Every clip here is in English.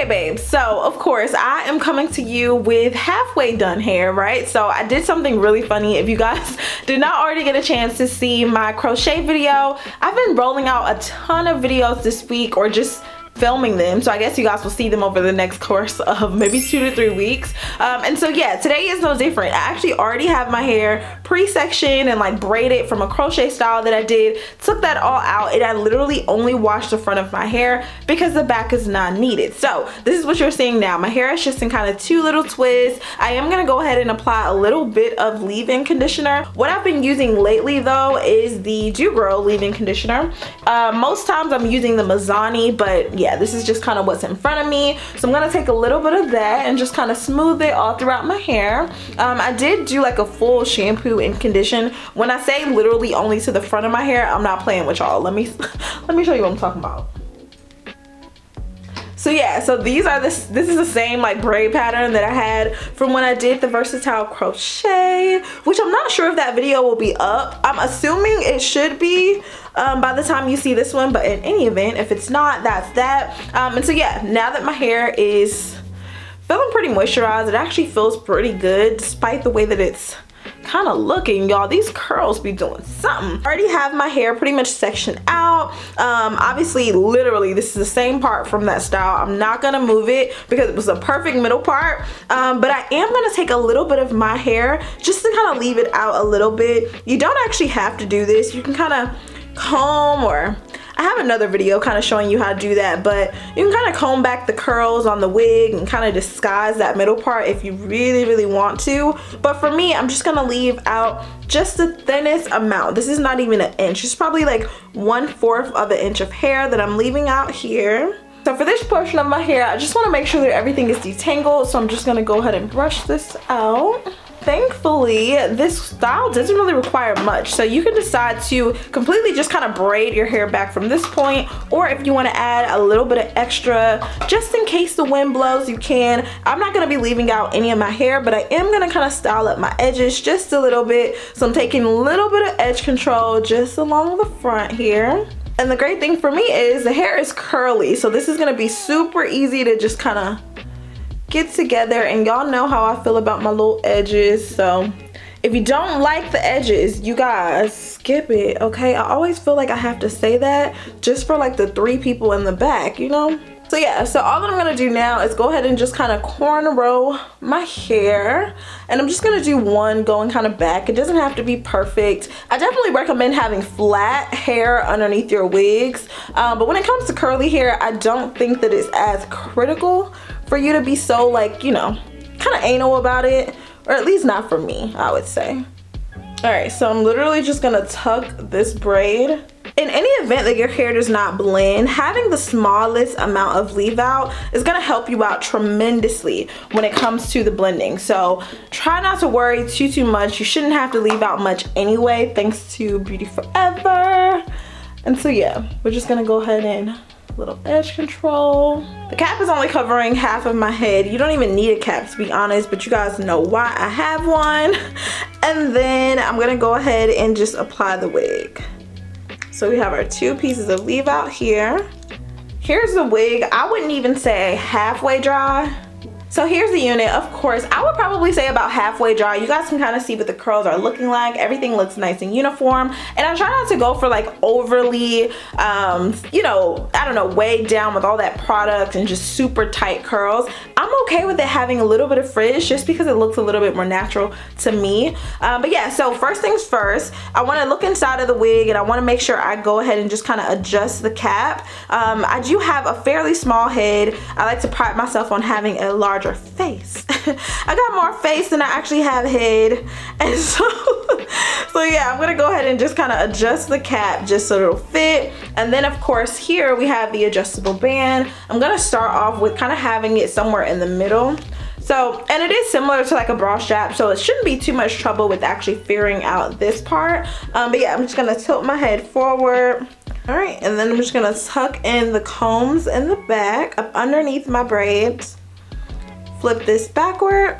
Okay babes, so of course I am coming to you with halfway done hair, right? So I did something really funny. If you guys did not already get a chance to see my crochet video, I've been rolling out a ton of videos this week, or just filming them, so I guess you guys will see them over the next course of maybe 2 to 3 weeks. And so yeah, today is no different. I actually already have my hair pre-sectioned and like braided from a crochet style that I did. Took that all out and I literally only washed the front of my hair because the back is not needed. So this is what you're seeing now. My hair is just in kind of 2 little twists. I am gonna go ahead and apply a little bit of leave-in conditioner. What I've been using lately though is the Do Girl leave-in conditioner. Most times I'm using the Mazzani, but yeah, this is just kind of what's in front of me. So I'm gonna take a little bit of that and just kind of smooth it all throughout my hair. I did do like a full shampoo and condition. When I say literally only to the front of my hair, I'm not playing with y'all. Let me show you what I'm talking about. So yeah, so these are this is the same like braid pattern that I had from when I did the versatile crochet, which I'm not sure if that video will be up. I'm assuming it should be by the time you see this one, but in any event, if it's not, that's that. And so yeah, now that my hair is feeling pretty moisturized, it actually feels pretty good despite the way that it's kind of looking, y'all. These curls be doing something. I already have my hair pretty much sectioned out. Obviously, literally, this is the same part from that style. I'm not gonna move it because it was a perfect middle part, but I am gonna take a little bit of my hair just to kind of leave it out a little bit. You don't actually have to do this. You can kind of comb, or I have another video kind of showing you how to do that, but you can kind of comb back the curls on the wig and kind of disguise that middle part if you really want to. But for me, I'm just gonna leave out just the thinnest amount. This is not even an inch. It's probably like 1/4 of an inch of hair that I'm leaving out here. So for this portion of my hair, I just want to make sure that everything is detangled, so I'm just gonna go ahead and brush this out. Thankfully, this style doesn't really require much, so you can decide to completely just kind of braid your hair back from this point, or if you want to add a little bit of extra just in case the wind blows, you can. I'm not going to be leaving out any of my hair, but I am going to kind of style up my edges just a little bit, so I'm taking a little bit of edge control just along the front here. And the great thing for me is the hair is curly, so this is going to be super easy to just kind of get together, and y'all know how I feel about my little edges. So if you don't like the edges, you guys skip it, okay? I always feel like I have to say that just for like the 3 people in the back, you know? So yeah, so all that I'm gonna do now is go ahead and just kind of cornrow my hair, and I'm just gonna do one going kind of back. It doesn't have to be perfect. I definitely recommend having flat hair underneath your wigs, but when it comes to curly hair, I don't think that it's as critical for you to be so like, you know, kind of anal about it, or at least not for me, I would say. All right, so I'm literally just gonna tuck this braid. In any event that your hair does not blend, having the smallest amount of leave out is gonna help you out tremendously when it comes to the blending. So try not to worry too much. You shouldn't have to leave out much anyway, thanks to Beauty Forever. And so yeah, we're just gonna go ahead and little edge control. The cap is only covering half of my head. You don't even need a cap to be honest, but you guys know why I have one. And then I'm gonna go ahead and just apply the wig. So we have our 2 pieces of leave out here. Here's the wig. I wouldn't even say halfway dry. So here's the unit. Of course, I would probably say about halfway dry. You guys can kind of see what the curls are looking like. Everything looks nice and uniform. And I try not to go for like overly, you know, I don't know, weighed down with all that product and just super tight curls. I'm okay with it having a little bit of frizz just because it looks a little bit more natural to me. But yeah, so first things first, I want to look inside of the wig and I want to make sure I go ahead and just kind of adjust the cap. I do have a fairly small head. I like to pride myself on having a larger face. I got more face than I actually have head, and so yeah, I'm gonna go ahead and just kind of adjust the cap just so it'll fit. And then of course here we have the adjustable band. I'm gonna start off with kind of having it somewhere in the middle. So, and it is similar to like a bra strap, so it shouldn't be too much trouble with actually figuring out this part. But yeah, I'm just gonna tilt my head forward. All right, and then I'm just gonna tuck in the combs in the back up underneath my braids. Flip this backward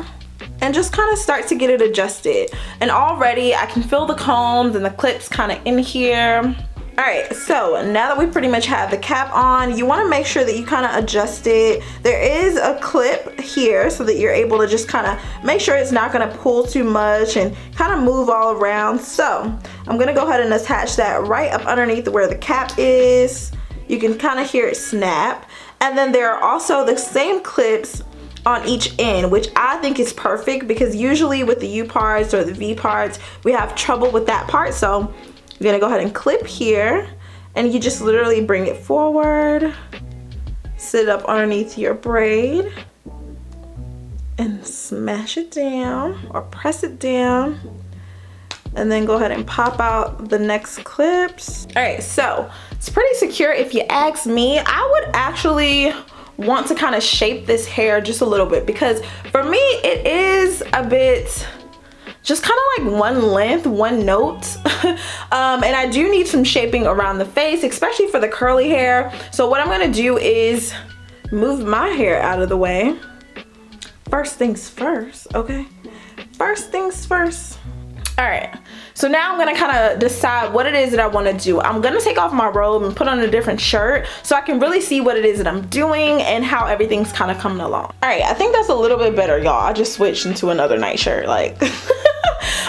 and just kind of start to get it adjusted. And already I can feel the combs and the clips kind of in here. All right, so now that we pretty much have the cap on, you want to make sure that you kind of adjust it. There is a clip here so that you're able to just kind of make sure it's not going to pull too much and kind of move all around. So I'm going to go ahead and attach that right up underneath where the cap is. You can kind of hear it snap. And then there are also the same clips on each end, which I think is perfect because usually with the U parts or the V parts, we have trouble with that part. So you're gonna go ahead and clip here, and you just literally bring it forward, sit up underneath your braid, and smash it down or press it down, and then go ahead and pop out the next clips. All right, so it's pretty secure. If you ask me, I would actually want to kind of shape this hair just a little bit because for me, it is a bit just kind of like one length, one note. And I do need some shaping around the face, especially for the curly hair. So what I'm gonna do is move my hair out of the way. First things first, okay? First things first. All right, so now I'm gonna kind of decide what it is that I wanna do. I'm gonna take off my robe and put on a different shirt so I can really see what it is that I'm doing and how everything's kind of coming along. All right, I think that's a little bit better, y'all. I just switched into another night shirt, like.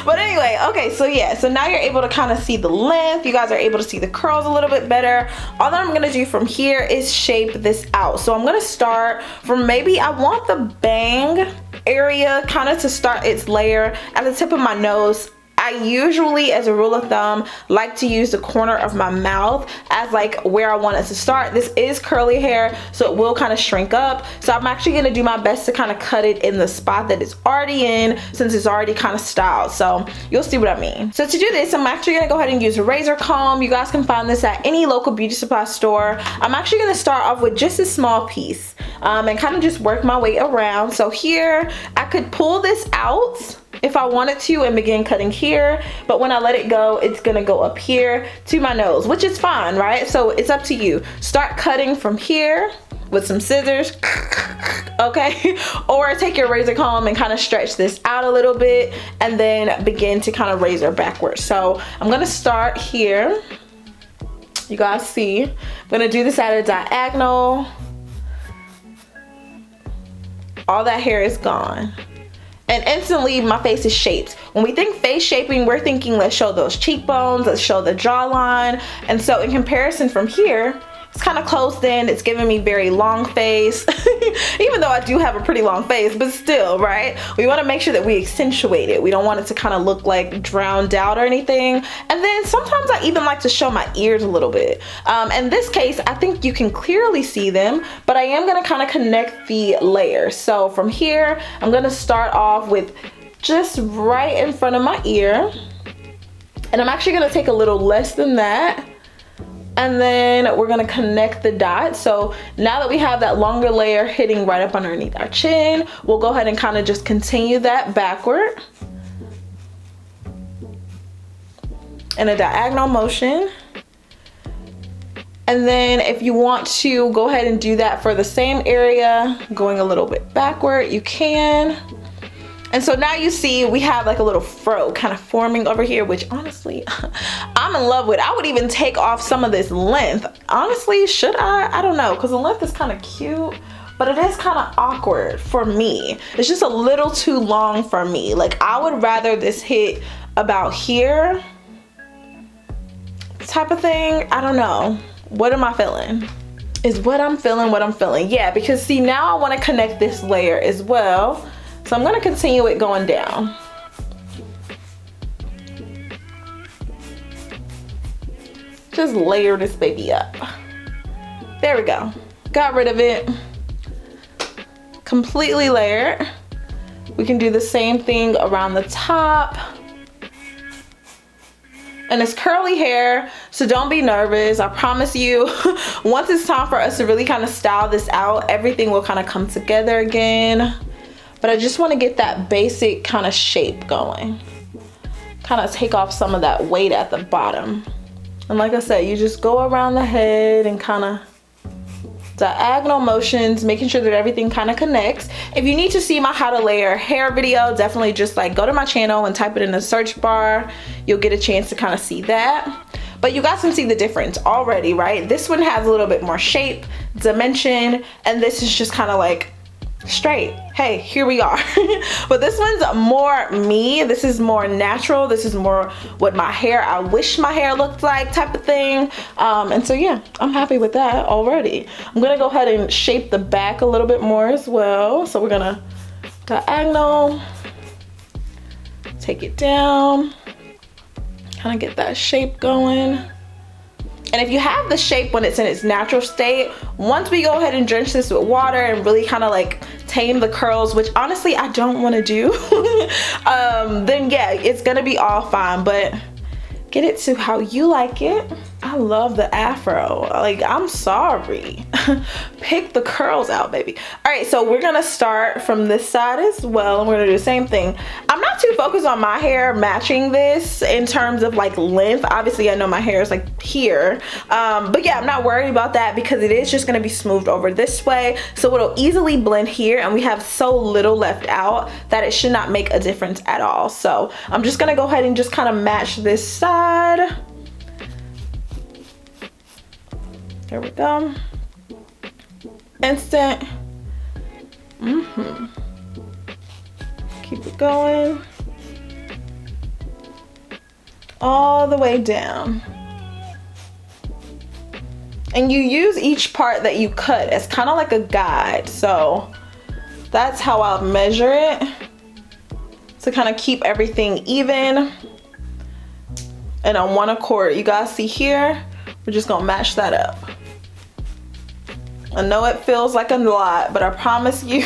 But anyway, okay, so yeah, so now you're able to kind of see the length. You guys are able to see the curls a little bit better. All that I'm gonna do from here is shape this out. So I'm gonna start from maybe I want the bang area kind of to start its layer at the tip of my nose. I usually, as a rule of thumb, like to use the corner of my mouth as like where I want it to start. This is curly hair, so it will kind of shrink up. So I'm actually gonna do my best to kind of cut it in the spot that it's already in since it's already kind of styled. So you'll see what I mean. So to do this, I'm actually gonna go ahead and use a razor comb. You guys can find this at any local beauty supply store. I'm actually gonna start off with just a small piece and kind of just work my way around. So here, I could pull this out if I wanted to and begin cutting here, but when I let it go, it's gonna go up here to my nose, which is fine, right? So it's up to you. Start cutting from here with some scissors, okay? Or take your razor comb and kind of stretch this out a little bit and then begin to kind of razor backwards. So I'm gonna start here. You guys see, I'm gonna do this at a diagonal. All that hair is gone. And instantly my face is shaped. When we think face shaping, we're thinking let's show those cheekbones, let's show the jawline. And so in comparison from here, it's kind of closed in. It's giving me very long face, even though I do have a pretty long face, but still, right? We want to make sure that we accentuate it. We don't want it to kind of look like drowned out or anything. And then sometimes I even like to show my ears a little bit. In this case, I think you can clearly see them, but I am going to kind of connect the layers. So from here, I'm going to start off with just right in front of my ear. And I'm actually going to take a little less than that. And then we're gonna connect the dots. So now that we have that longer layer hitting right up underneath our chin, we'll go ahead and kind of just continue that backward in a diagonal motion. And then if you want to go ahead and do that for the same area, going a little bit backward, you can. And so now you see we have like a little fro kind of forming over here, which honestly, I'm in love with. I would even take off some of this length. Honestly, should I? I don't know, because the length is kind of cute, but it is kind of awkward for me. It's just a little too long for me. Like I would rather this hit about here type of thing. I don't know. What am I feeling? Is what I'm feeling what I'm feeling? Yeah, because see, now I want to connect this layer as well. So I'm gonna continue it going down. Just layer this baby up. There we go. Got rid of it. Completely layered. We can do the same thing around the top. And it's curly hair, so don't be nervous. I promise you, once it's time for us to really kind of style this out, everything will kind of come together again. But I just want to get that basic kind of shape going. Kind of take off some of that weight at the bottom. And like I said, you just go around the head and kind of diagonal motions, making sure that everything kind of connects. If you need to see my how to layer hair video, definitely just like go to my channel and type it in the search bar. You'll get a chance to kind of see that. but you guys can see the difference already, right? This one has a little bit more shape, dimension, and this is just kind of like straight. Hey, here we are. But this one's more me. This is more natural. This is more what my hair, I wish my hair looked like type of thing. And so yeah, I'm happy with that already. I'm gonna go ahead and shape the back a little bit more as well. So we're gonna diagonal, take it down, kind of get that shape going. And if you have the shape when it's in its natural state, once we go ahead and drench this with water and really kind of like tame the curls, which honestly I don't want to do, then yeah, it's gonna be all fine. But get it to how you like it. I love the afro. Like, I'm sorry. Pick the curls out, baby. All right, so we're gonna start from this side as well, and we're gonna do the same thing. I'm not too focused on my hair matching this in terms of like length. Obviously, I know my hair is like here, but yeah, I'm not worried about that because it is just gonna be smoothed over this way, so it'll easily blend here, and we have so little left out that it should not make a difference at all. So I'm just gonna go ahead and just kind of match this side. There we go. Instant. Keep it going. All the way down. And you use each part that you cut as kind of like a guide. So that's how I'll measure it, to kind of keep everything even and on one accord. You guys see here, we're just gonna match that up. I know it feels like a lot, but I promise you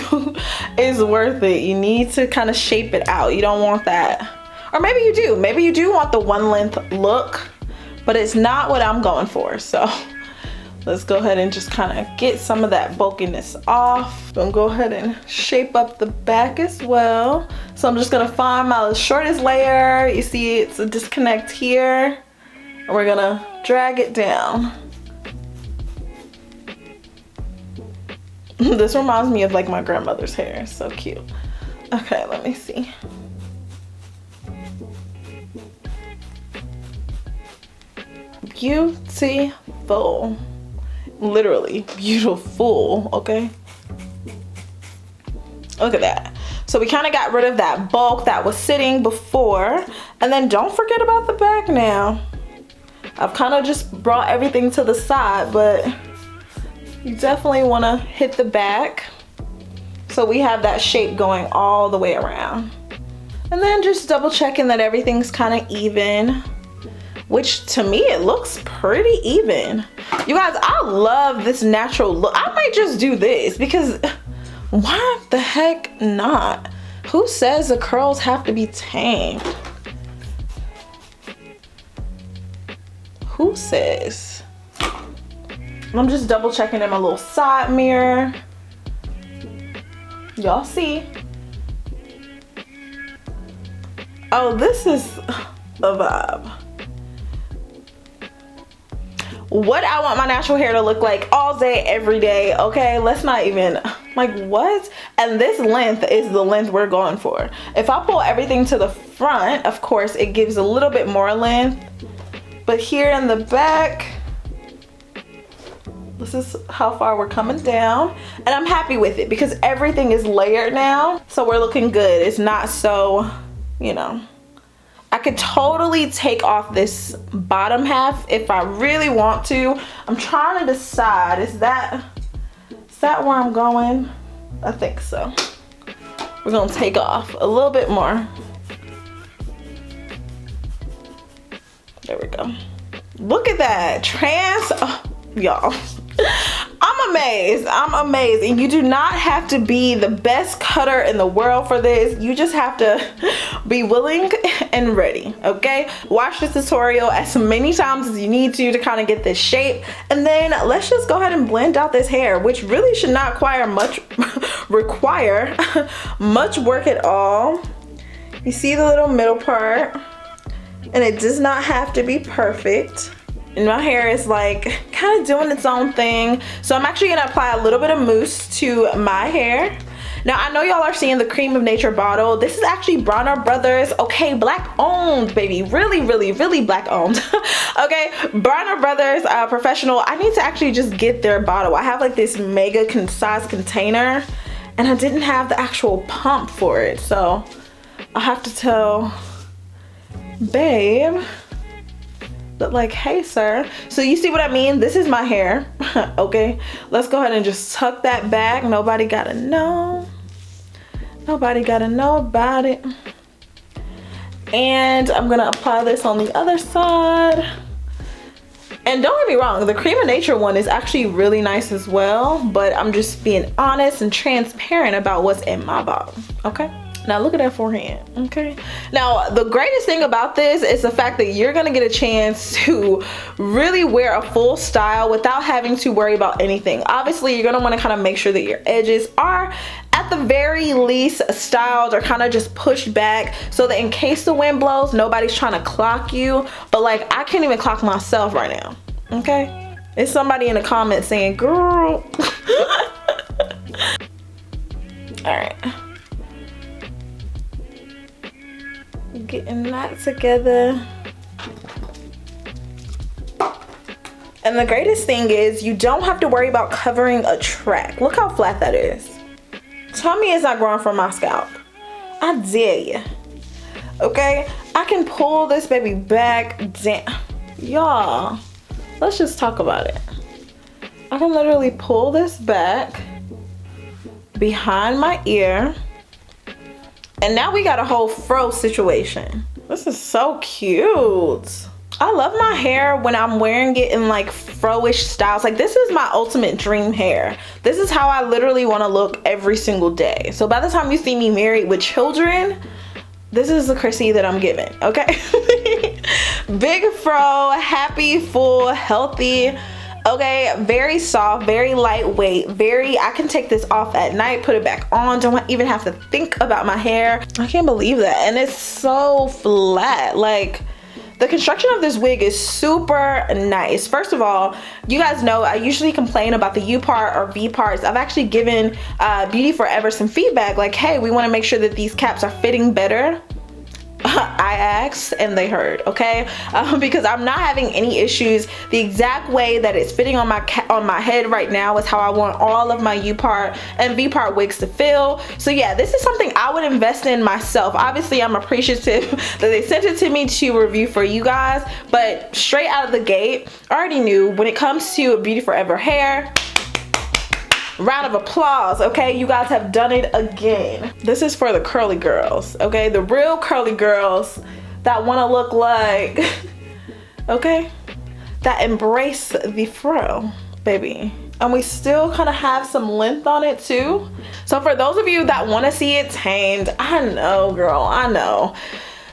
it's worth it. You need to kind of shape it out. You don't want that. Or maybe you do. Maybe you do want the one length look, but it's not what I'm going for. So let's go ahead and just kind of get some of that bulkiness off. I'm gonna go ahead and shape up the back as well. So I'm just gonna find my shortest layer. You see it's a disconnect here. And we're gonna drag it down. This reminds me of like my grandmother's hair. So cute. Okay, let me see. Beautiful. Literally beautiful. Okay, look at that. So we kind of got rid of that bulk that was sitting before, and then don't forget about the back now. I've kind of just brought everything to the side, but you definitely want to hit the back so we have that shape going all the way around. And then just double checking that everything's kind of even, which to me it looks pretty even. You guys, I love this natural look. I might just do this because why the heck not? Who says the curls have to be tamed? Who says? I'm just double checking in my little side mirror. Y'all see? Oh, this is a vibe. What I want my natural hair to look like all day, every day, okay? Let's not even, like, what? And this length is the length we're going for. If I pull everything to the front, of course, it gives a little bit more length. But here in the back, this is how far we're coming down. And I'm happy with it because everything is layered now. So we're looking good. It's not so, you know. I could totally take off this bottom half if I really want to. I'm trying to decide, is that where I'm going? I think so. We're gonna take off a little bit more. There we go. Look at that, oh, y'all. I'm amazed. I'm amazed. And you do not have to be the best cutter in the world for this. You just have to be willing and ready, okay? Watch this tutorial as many times as you need to kind of get this shape. And then let's just go ahead and blend out this hair, which really should not require much work at all. You see the little middle part? And it does not have to be perfect. And my hair is like kind of doing its own thing. So I'm actually gonna apply a little bit of mousse to my hair. Now I know y'all are seeing the Cream of Nature bottle. This is actually Bronner Brothers, okay, black owned, baby, really black owned. Okay, Bronner Brothers Professional. I need to actually just get their bottle. I have like this mega size container and I didn't have the actual pump for it, so I'll have to tell babe, but like, hey sir. So you see what I mean? This is my hair. Okay, let's go ahead and just tuck that back. Nobody gotta know. Nobody gotta know about it. And I'm gonna apply this on the other side. And don't get me wrong, the Cream of Nature one is actually really nice as well, but I'm just being honest and transparent about what's in my bottle, okay? Now look at that forehand, okay? Now the greatest thing about this is the fact that you're gonna get a chance to really wear a full style without having to worry about anything. Obviously, you're gonna wanna kind of make sure that your edges are at the very least styled or kind of just pushed back so that in case the wind blows, nobody's trying to clock you. But like, I can't even clock myself right now, okay? It's somebody in the comments saying, girl. All right. Getting that together. And the greatest thing is you don't have to worry about covering a track. Look how flat that is. Tell me it's not growing from my scalp. I dare you. Okay, I can pull this baby back down. Y'all, let's just talk about it. I can literally pull this back behind my ear. And now we got a whole fro situation. This is so cute. I love my hair when I'm wearing it in like fro-ish styles. Like, this is my ultimate dream hair. This is how I literally want to look every single day. So by the time you see me married with children, this is the Chrissy that I'm giving, okay? Big fro, happy, full, healthy. Okay, very soft, very lightweight, I can take this off at night, put it back on, don't even have to think about my hair. I can't believe that. And it's so flat. Like, the construction of this wig is super nice. First of all, you guys know I usually complain about the U-part or V-parts. I've actually given Beauty Forever some feedback like, hey, we want to make sure that these caps are fitting better. I asked and they heard, okay? Because I'm not having any issues. The exact way that it's fitting on my head right now is how I want all of my U-part and V-part wigs to feel. So yeah, this is something I would invest in myself. Obviously, I'm appreciative that they sent it to me to review for you guys, but straight out of the gate, I already knew when it comes to Beauty Forever hair, round of applause, okay? You guys have done it again. This is for the curly girls, okay? The real curly girls that want to look like, okay? That embrace the fro, baby. And we still kind of have some length on it too. So for those of you that want to see it tamed, I know, girl, I know.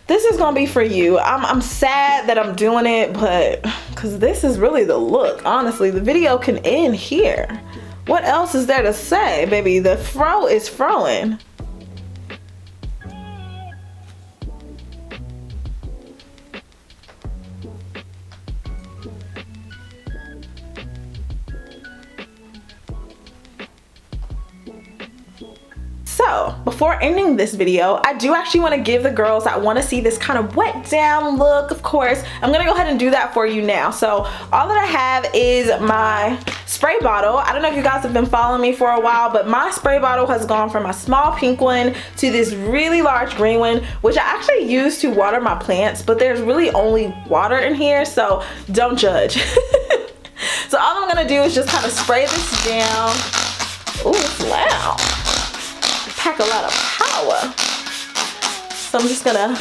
This is gonna be for you. I'm sad that I'm doing it, but because this is really the look. Honestly, the video can end here. What else is there to say, baby? The fro is froing. So before ending this video, I do actually want to give the girls that want to see this kind of wet down look, of course, I'm gonna go ahead and do that for you now. So all that I have is my spray bottle. I don't know if you guys have been following me for a while, but my spray bottle has gone from a small pink one to this really large green one, which I actually use to water my plants, but there's really only water in here, so don't judge. So all I'm gonna do is just kind of spray this down. Ooh, it's loud. Pack a lot of power. So I'm just gonna,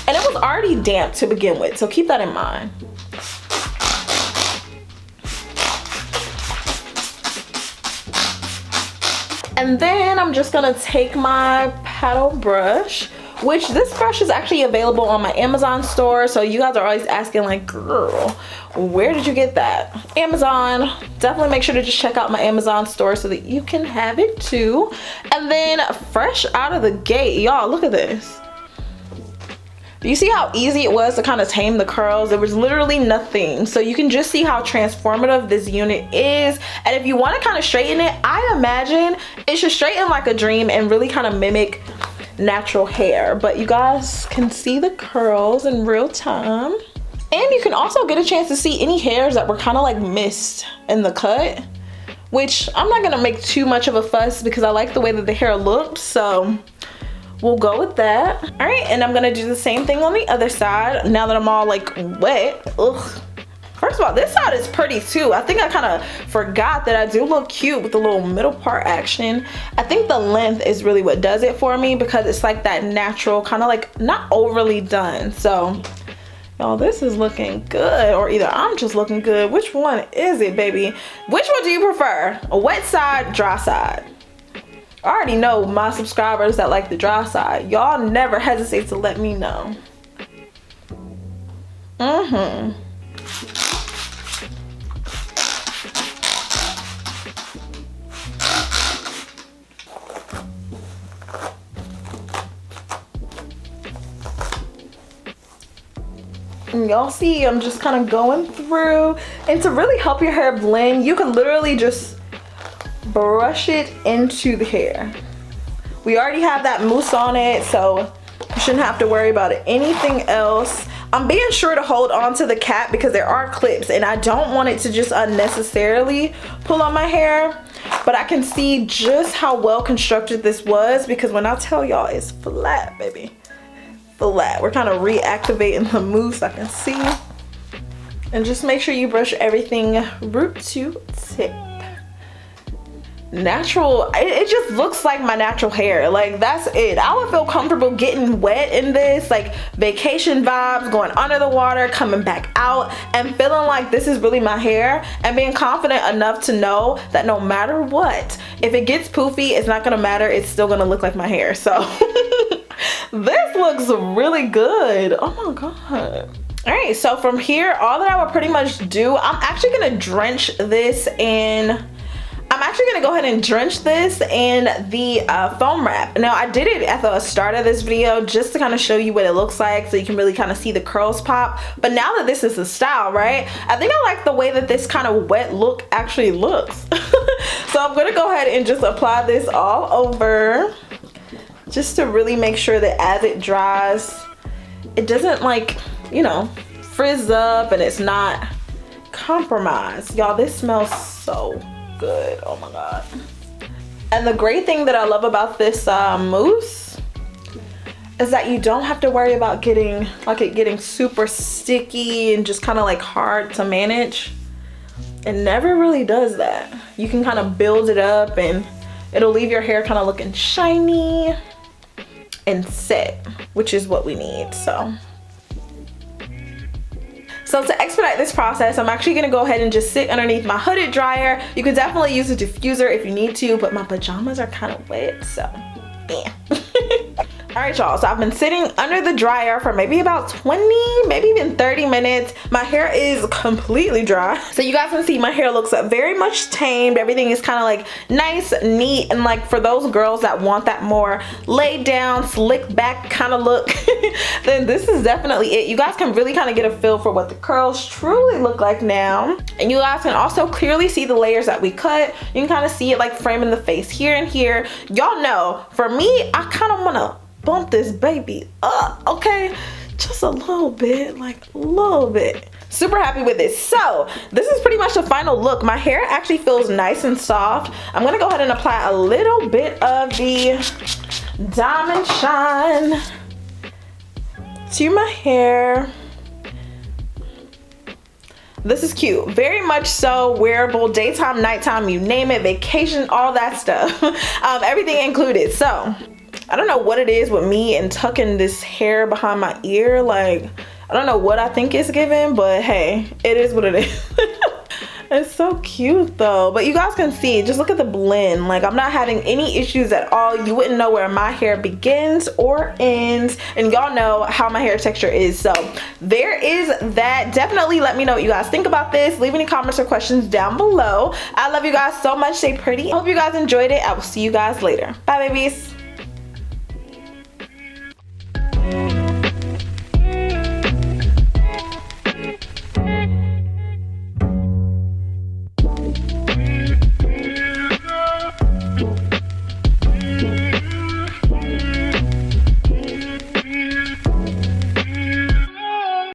and it was already damp to begin with, so keep that in mind. And then I'm just gonna take my paddle brush, which this brush is actually available on my Amazon store. So you guys are always asking like, girl, where did you get that? Amazon. Definitely make sure to just check out my Amazon store so that you can have it too. And then fresh out of the gate, y'all, look at this. Do you see how easy it was to kind of tame the curls? There was literally nothing. So you can just see how transformative this unit is. And if you want to kind of straighten it, I imagine it should straighten like a dream and really kind of mimic natural hair. But you guys can see the curls in real time. And you can also get a chance to see any hairs that were kind of like missed in the cut, which I'm not gonna make too much of a fuss because I like the way that the hair looked, so we'll go with that. All right, and I'm gonna do the same thing on the other side now that I'm all like wet. Ugh. First of all, this side is pretty too. I think I kind of forgot that I do look cute with the little middle part action. I think the length is really what does it for me because it's like that natural, kind of like not overly done. So y'all, this is looking good, or either I'm just looking good. Which one is it, baby? Which one do you prefer? A wet side, dry side? I already know my subscribers that like the dry side. Y'all never hesitate to let me know. Y'all see I'm just kind of going through, and to really help your hair blend, you can literally just brush it into the hair. We already have that mousse on it, so you shouldn't have to worry about anything else. I'm being sure to hold on to the cap because there are clips and I don't want it to just unnecessarily pull on my hair, but I can see just how well constructed this was because when I tell y'all it's flat, baby. Flat. We're kind of reactivating the mousse, I can see. And just make sure you brush everything root to tip. Natural, it just looks like my natural hair. Like, that's it. I would feel comfortable getting wet in this, like vacation vibes, going under the water, coming back out, and feeling like this is really my hair, and being confident enough to know that no matter what, if it gets poofy, it's not gonna matter. It's still gonna look like my hair. So this looks really good. Oh my god. All right, so from here, all that I would pretty much do, I'm actually gonna drench this in the foam wrap. Now, I did it at the start of this video just to kind of show you what it looks like so you can really kind of see the curls pop. But now that this is the style, right, I think I like the way that this kind of wet look actually looks. So I'm gonna go ahead and just apply this all over just to really make sure that as it dries, it doesn't, like, you know, frizz up and it's not compromised. Y'all, this smells so good. Oh my god. And the great thing that I love about this mousse is that you don't have to worry about getting super sticky and just kind of like hard to manage. It never really does that. You can kind of build it up and it'll leave your hair kind of looking shiny and set, which is what we need. So to expedite this process, I'm actually gonna go ahead and just sit underneath my hooded dryer. You could definitely use a diffuser if you need to, but my pajamas are kind of wet, so yeah. All right, y'all, so I've been sitting under the dryer for maybe about 20, maybe even 30 minutes. My hair is completely dry. So you guys can see my hair looks very much tamed. Everything is kind of like nice, neat, and like for those girls that want that more laid down, slick back kind of look, then this is definitely it. You guys can really kind of get a feel for what the curls truly look like now. And you guys can also clearly see the layers that we cut. You can kind of see it like framing the face here and here. Y'all know, for me, I kind of want to bump this baby up, okay? Just a little bit, like a little bit. Super happy with this. So this is pretty much the final look. My hair actually feels nice and soft. I'm gonna go ahead and apply a little bit of the Diamond Shine to my hair. This is cute, very much so wearable, daytime, nighttime, you name it, vacation, all that stuff. Everything included. So I don't know what it is with me and tucking this hair behind my ear. Like, I don't know what I think it's giving, but hey, it is what it is. It's so cute though. But you guys can see, just look at the blend. Like, I'm not having any issues at all. You wouldn't know where my hair begins or ends, and y'all know how my hair texture is. So there is that. Definitely let me know what you guys think about this. Leave any comments or questions down below. I love you guys so much. Stay pretty. I hope you guys enjoyed it. I will see you guys later. Bye, babies.